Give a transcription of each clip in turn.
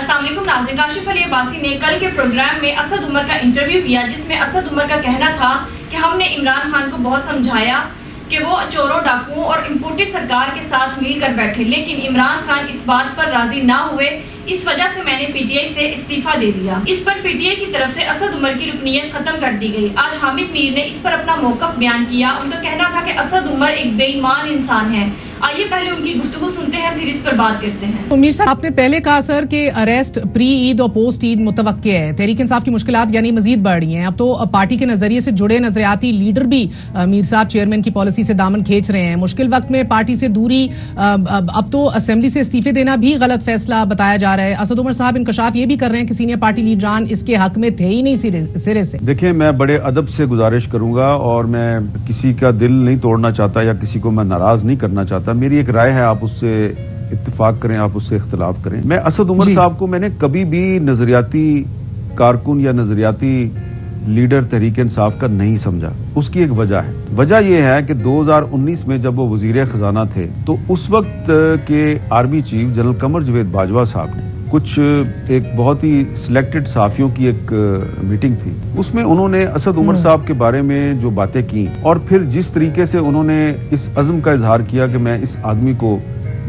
अस्सलाम वालेकुम नाज़रीन, काशिफ अली अब्बासी ने कल के प्रोग्राम में असद उमर का इंटरव्यू किया, जिसमें असद उमर का कहना था कि हमने इमरान खान को बहुत समझाया कि वो चोरों डाकुओं और इम्पोर्टेड सरकार के साथ मिलकर बैठे, लेकिन इमरान खान इस बात पर राजी ना हुए। इस वजह से मैंने पीटीआई से इस्तीफा दे दिया। इस पर पीटीआई की तरफ से असद उमर की रुकनीयत खत्म कर दी गई। आज हामिद मीर ने इस पर अपना मौकफ बयान किया। उनका कहना था कि असद उमर एक बेईमान इंसान है। आइए पहले उनकी गुफ्तगू सुनते हैं, फिर इस पर बात करते हैं। तो मीर साहब, आपने पहले कहा सर कि अरेस्ट प्री ईद और पोस्ट ईद मुतवक्के है। तहरीक इंसाफ की मुश्किलात यानी मजीद बढ़ रही हैं। अब तो पार्टी के नजरिए से जुड़े नजरियाती लीडर भी मीर साहब चेयरमैन की पॉलिसी से दामन खींच रहे हैं। मुश्किल वक्त में पार्टी से दूरी, अब तो असेंबली से इस्तीफे देना भी गलत फैसला बताया जा रहा है। असद उमर साहब इंकशाफ ये भी कर रहे हैं कि सीनियर पार्टी लीडरान इसके हक में थे ही नहीं सिरे से। देखिए, मैं बड़े अदब से गुजारिश करूंगा और मैं किसी का दिल नहीं तोड़ना चाहता या किसी को मैं नाराज नहीं करना चाहता। मेरी एक राय है, आप उससे इत्तेफाक करें, आप उससे इख्तिलाफ करें। मैं असद उमर साहब को मैंने कभी भी नजरियाती कारकुन या नजरियाती लीडर तहरीक इंसाफ का नहीं समझा। उसकी एक वजह है। वजह यह है कि 2019 में जब वो वजीर खजाना थे तो उस वक्त के आर्मी चीफ जनरल कमर जवेद बाजवा साहब ने कुछ एक बहुत ही सिलेक्टेड सहाफियों की एक मीटिंग थी, उसमें उन्होंने असद उमर साहब के बारे में जो बातें की और फिर जिस तरीके से उन्होंने इस अज़्म का इजहार किया कि मैं इस आदमी को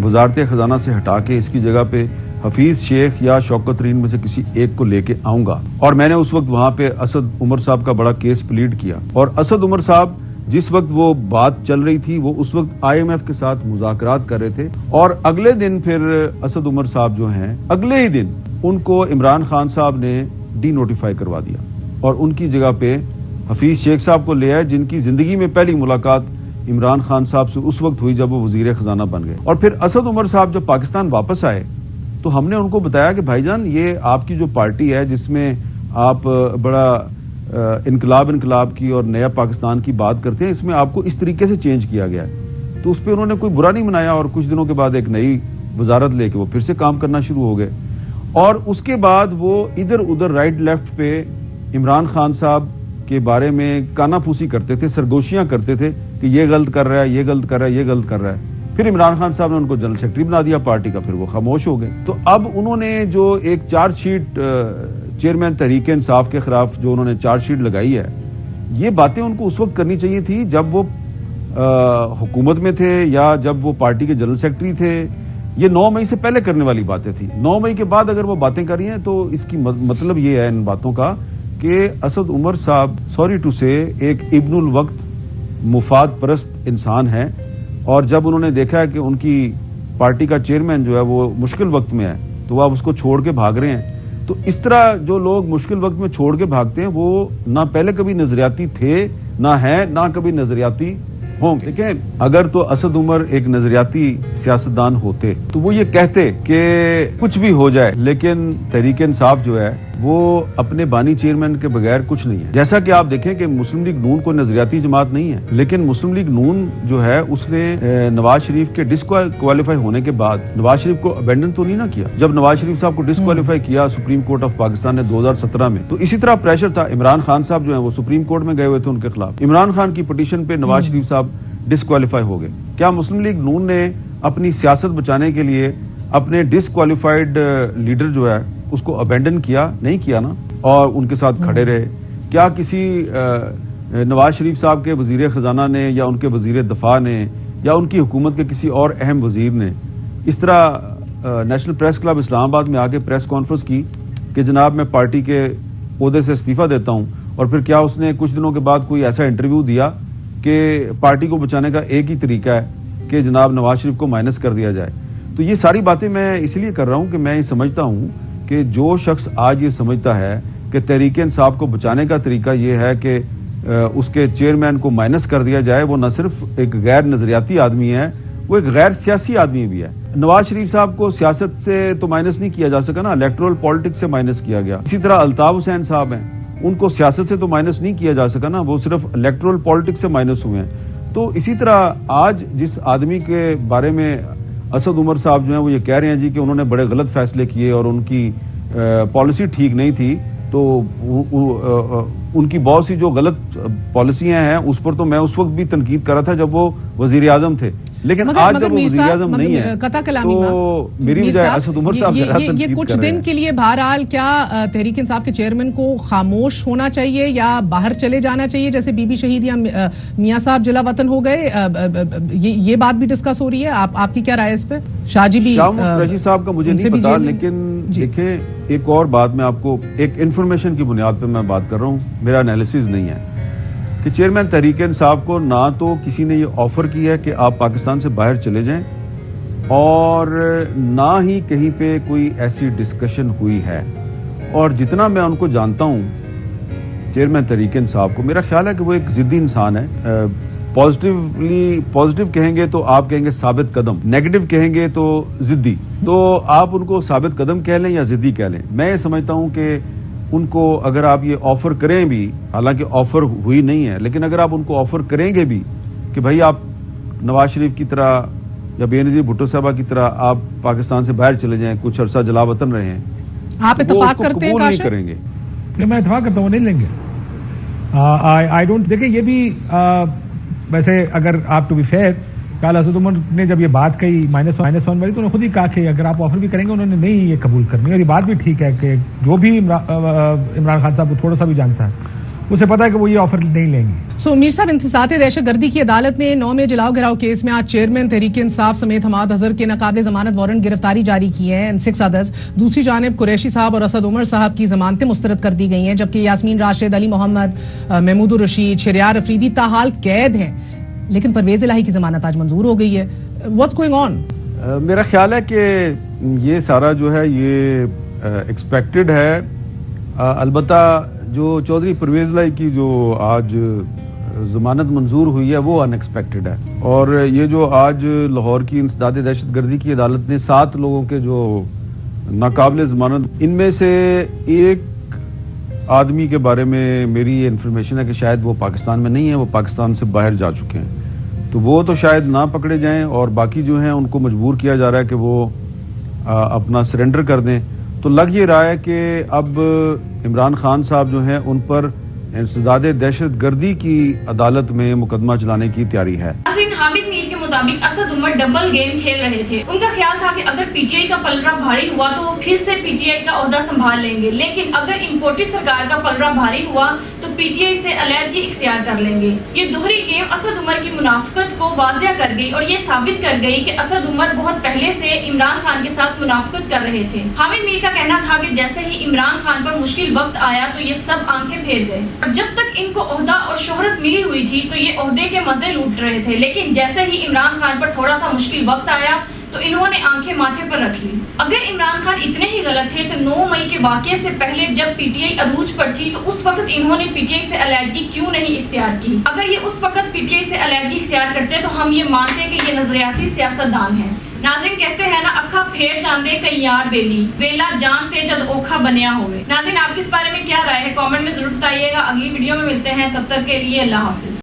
वजारत खजाना से हटा के इसकी जगह पे हफीज शेख या शौकत तरीन में से किसी एक को लेके आऊंगा, और मैंने उस वक्त वहां पे असद उमर साहब का बड़ा केस प्लीड किया। और असद उमर साहब जिस वक्त वो बात चल रही थी वो उस वक्त IMF के साथ मुज़ाकरात कर रहे थे, और अगले दिन फिर असद उमर साहब जो हैं अगले ही दिन उनको इमरान खान साहब ने डी नोटिफाई करवा दिया और उनकी जगह पे हफीज शेख साहब को ले आए, जिनकी जिंदगी में पहली मुलाकात इमरान खान साहब से उस वक्त हुई जब वो वजीर खजाना बन गए। और फिर असद उमर साहब जब पाकिस्तान वापस आए तो हमने उनको बताया कि भाईजान, ये आपकी जो पार्टी है जिसमें आप बड़ा इनकलाब की और नया पाकिस्तान की बात करते हैं, इसमें आपको इस तरीके से चेंज किया गया है। तो उस पर उन्होंने कोई बुरा नहीं मनाया और कुछ दिनों के बाद एक नई वजारत लेके वो फिर से काम करना शुरू हो गए। और उसके बाद वो इधर उधर राइट लेफ्ट पे इमरान खान साहब के बारे में कानाफूसी करते थे, सरगोशियां करते थे कि ये गलत कर रहा है, ये गलत कर रहा है, ये गलत कर रहा है। फिर इमरान खान साहब ने उनको जनरल सेक्रेटरी बना दिया पार्टी का, फिर वो खामोश हो गए। तो अब उन्होंने जो एक चार्जशीट चेयरमैन तहरीक इंसाफ के खिलाफ जो उन्होंने चार्जशीट लगाई है, ये बातें उनको उस वक्त करनी चाहिए थी जब वो हुकूमत में थे या जब वो पार्टी के जनरल सेक्रेटरी थे। ये 9 मई से पहले करने वाली बातें थी। 9 मई के बाद अगर वो बातें कर रही हैं तो इसकी मतलब ये है इन बातों का कि असद उमर साहब सॉरी टू से एक इब्नुल वक्त मुफाद परस्त इंसान है, और जब उन्होंने देखा है कि उनकी पार्टी का चेयरमैन जो है वो मुश्किल वक्त में है तो वो आप उसको छोड़ के भाग रहे हैं। तो इस तरह जो लोग मुश्किल वक्त में छोड़ के भागते हैं वो ना पहले कभी नजरियाती थे, ना है, ना कभी नजरियाती होंगे। देखें, अगर तो असद उमर एक नजरियाती सियासतदान होते तो वो ये कहते कि कुछ भी हो जाए, लेकिन तहरीक इंसाफ जो है वो अपने बानी चेयरमैन के बगैर कुछ नहीं है। जैसा कि आप देखें कि मुस्लिम लीग नून कोई नजरियाती जमात नहीं है, लेकिन मुस्लिम लीग नून जो है उसने नवाज शरीफ के डिस्क्वालीफाई होने के बाद नवाज शरीफ को अबेंडन तो नहीं ना किया। जब नवाज शरीफ साहब को डिस्क्वालीफाई किया सुप्रीम कोर्ट ऑफ पाकिस्तान ने 2017 में, तो इसी तरह प्रेशर था। इमरान खान साहब जो है वो सुप्रीम कोर्ट में गए हुए थे उनके खिलाफ, इमरान खान की पिटीशन पे नवाज शरीफ साहब डिस्क्वालीफाई हो गए। क्या मुस्लिम लीग नून ने अपनी सियासत बचाने के लिए अपने डिस्क्वालीफाइड लीडर जो है उसको अबेंडन किया? नहीं किया ना, और उनके साथ खड़े रहे। क्या किसी नवाज शरीफ साहब के वजीर खजाना ने या उनके वजीर दफा ने या उनकी हुकूमत के किसी और अहम वजीर ने इस तरह नेशनल प्रेस क्लब इस्लामाबाद में आके प्रेस कॉन्फ्रेंस की कि जनाब मैं पार्टी के ओहदे से इस्तीफा देता हूं, और फिर क्या उसने कुछ दिनों के बाद कोई ऐसा इंटरव्यू दिया कि पार्टी को बचाने का एक ही तरीका है कि जनाब नवाज शरीफ को माइनस कर दिया जाए? तो ये सारी बातें मैं इसलिए कर रहा हूं कि मैं ये समझता हूं कि जो शख्स आज ये समझता है कि तहरीक इंसाफ को बचाने का तरीका ये है कि उसके चेयरमैन को माइनस कर दिया जाए, वो न सिर्फ एक गैर नजरियाती आदमी है, वो एक गैर सियासी आदमी भी है। नवाज शरीफ साहब को सियासत से तो माइनस नहीं किया जा सका ना, इलेक्टोरल पॉलिटिक्स से माइनस किया गया। इसी तरह अल्ताफ हुसैन साहब हैं, उनको सियासत से तो माइनस नहीं किया जा सका ना, वो सिर्फ इलेक्टोरल पॉलिटिक्स से माइनस हुए हैं। तो इसी तरह आज जिस आदमी के बारे में असद उमर साहब जो हैं वो ये कह रहे हैं जी कि उन्होंने बड़े गलत फैसले किए और उनकी पॉलिसी ठीक नहीं थी, तो उनकी बहुत सी जो गलत पॉलिसियां हैं उस पर तो मैं उस वक्त भी तनकीद कर रहा था जब वो वजीर आजम थे। لیکن آج جب وہ وزیر اعظم نہیں ہے تو میری بجائے اسد عمر صاحب یہ کچھ دن کے لیے بہرحال کیا تحریک انصاف کے چیئرمین کو خاموش ہونا چاہیے یا باہر چلے جانا چاہیے جیسے بی بی شہید یا میاں صاحب جلا وطن ہو گئے؟ یہ بات بھی ڈسکس ہو رہی ہے، آپ کی کیا رائے اس پہ؟ شاہ جی بھی قریشی صاحب کا مجھے نہیں پتا، لیکن دیکھیں ایک اور بات میں آپ کو ایک انفارمیشن کی بنیاد پہ میں بات کر رہا ہوں، میرا انالیسز نہیں ہے کہ چیئرمین تحریک انصاف کو نہ تو کسی نے یہ آفر کیا ہے کہ آپ پاکستان سے باہر چلے جائیں اور نہ ہی کہیں پہ کوئی ایسی ڈسکشن ہوئی ہے، اور جتنا میں ان کو جانتا ہوں چیئرمین تحریک انصاف کو، میرا خیال ہے کہ وہ ایک ضدی انسان ہے. پازیٹیو کہیں گے تو آپ کہیں گے ثابت قدم، نیگیٹو کہیں گے تو ضدی. تو آپ ان کو ثابت قدم کہہ لیں یا ضدی کہہ لیں، میں یہ سمجھتا ہوں کہ ان کو اگر آپ یہ آفر کریں بھی، حالانکہ آفر ہوئی نہیں ہے، لیکن اگر آپ ان کو آفر کریں گے بھی کہ بھائی آپ نواز شریف کی طرح یا بے نظیر بھٹو صاحبہ کی طرح آپ پاکستان سے باہر چلے جائیں، کچھ عرصہ جلا وطن رہے ہیں، آپ اتفاق کرتے ہیں؟ نہیں کریں گے. میں اتفاق کرتا ہوں، وہ نہیں لیں گے. آئی ڈونٹ، دیکھیں یہ بھی ویسے اگر آپ ٹو بی فیئر، کل اسد عمر نے جب یہ بات کہی -1 والی، تو انہوں نے خود ہی کہا کہ اگر آپ آفر بھی کریں گے انہوں نے نہیں یہ قبول کرنی. اور یہ بات بھی ٹھیک ہے کہ جو بھی عمران خان صاحب کو تھوڑا سا بھی جانتا ہے اسے پتا ہے کہ وہ یہ آفر نہیں لیں گے. سو میر صاحب، انتساط دہشت گردی کی عدالت نے 9 میں جلاؤ گھراؤ کیس میں آج چیئرمین تحریک انصاف سمیت حماد اظہر کے ناقابل ضمانت وارنٹ گرفتاری جاری کی ہے، 6 others. دوسری جانب قریشی صاحب اور اسد عمر صاحب کی ضمانتیں مسترد کر دی گئی ہیں، جبکہ یاسمین راشد، علی محمد، محمود الرشید، شہریار افریدی تاحال قید ہیں. لیکن پرویز الہی کی ضمانت آج منظور ہو گئی ہے. What's going on? میرا خیال ہے کہ یہ سارا جو ہے یہ ایکسپیکٹڈ ہے. البتہ جو چودھری پرویز الہی کی جو آج ضمانت منظور ہوئی ہے وہ ان ایکسپیکٹڈ ہے، اور یہ جو آج لاہور کی انسداد دہشت گردی کی عدالت نے 7 لوگوں کے جو ناقابل ضمانت، ان میں سے ایک آدمی کے بارے میں میری یہ انفارمیشن ہے کہ شاید وہ پاکستان میں نہیں ہے، وہ پاکستان سے باہر جا چکے ہیں، تو وہ تو شاید نہ پکڑے جائیں، اور باقی جو ہیں ان کو مجبور کیا جا رہا ہے کہ وہ اپنا سرنڈر کر دیں. تو لگ یہ رہا ہے کہ اب عمران خان صاحب جو ہیں ان پر انسداد دہشت گردی کی عدالت میں مقدمہ چلانے کی تیاری ہے. حامد میر کے مطابق اسد عمر ڈبل گیم کھیل رہے تھے. ان کا خیال تھا کہ اگر پی ٹی آئی کا پلڑا بھاری ہوا تو وہ پھر سے پی ٹی آئی کا عہدہ سنبھال لیں گے، لیکن اگر امپورٹڈ سرکار کا پلڑا بھاری ہوا تو پی ٹی آئی سے علیحدگی اختیار کر لیں گے. یہ دوہری گیم اسد عمر کی منافقت کو واضح کر گئی اور یہ ثابت کر گئی کہ اسد عمر بہت پہلے سے عمران خان کے ساتھ منافقت کر رہے تھے. حامد میر کا کہنا تھا کہ جیسے ہی عمران خان پر مشکل وقت آیا تو یہ سب آنکھیں پھیر گئے، اور جب تک ان کو عہدہ اور شہرت ملی ہوئی تھی تو یہ عہدے کے مزے لوٹ رہے تھے، لیکن جیسے ہی عمران خان پر تھوڑا سا مشکل وقت آیا تو انہوں نے آنکھیں ماتھے پر رکھ لی. اگر عمران خان اتنے ہی غلط تھے تو 9 مئی کے واقعے سے پہلے جب پی ٹی آئی عروج پر تھی تو اس وقت انہوں نے پی ٹی آئی سے علیحدگی کیوں نہیں اختیار کی؟ اگر یہ اس وقت پی ٹی آئی سے علیحدگی اختیار کرتے تو ہم یہ مانتے کہ یہ نظریاتی سیاست دان ہیں. ناظرین کہتے ہیں نا، اکھا پھیر چاندے کئی یار بیلی ویلا جانتے جد اوکھا بنیا ہوئے. ناظرین آپ کی اس بارے میں کیا رائے ہے؟ کامنٹ میں ضرور بتائیے گا. اگلی ویڈیو میں ملتے ہیں، تب تک کے لیے اللہ حافظ.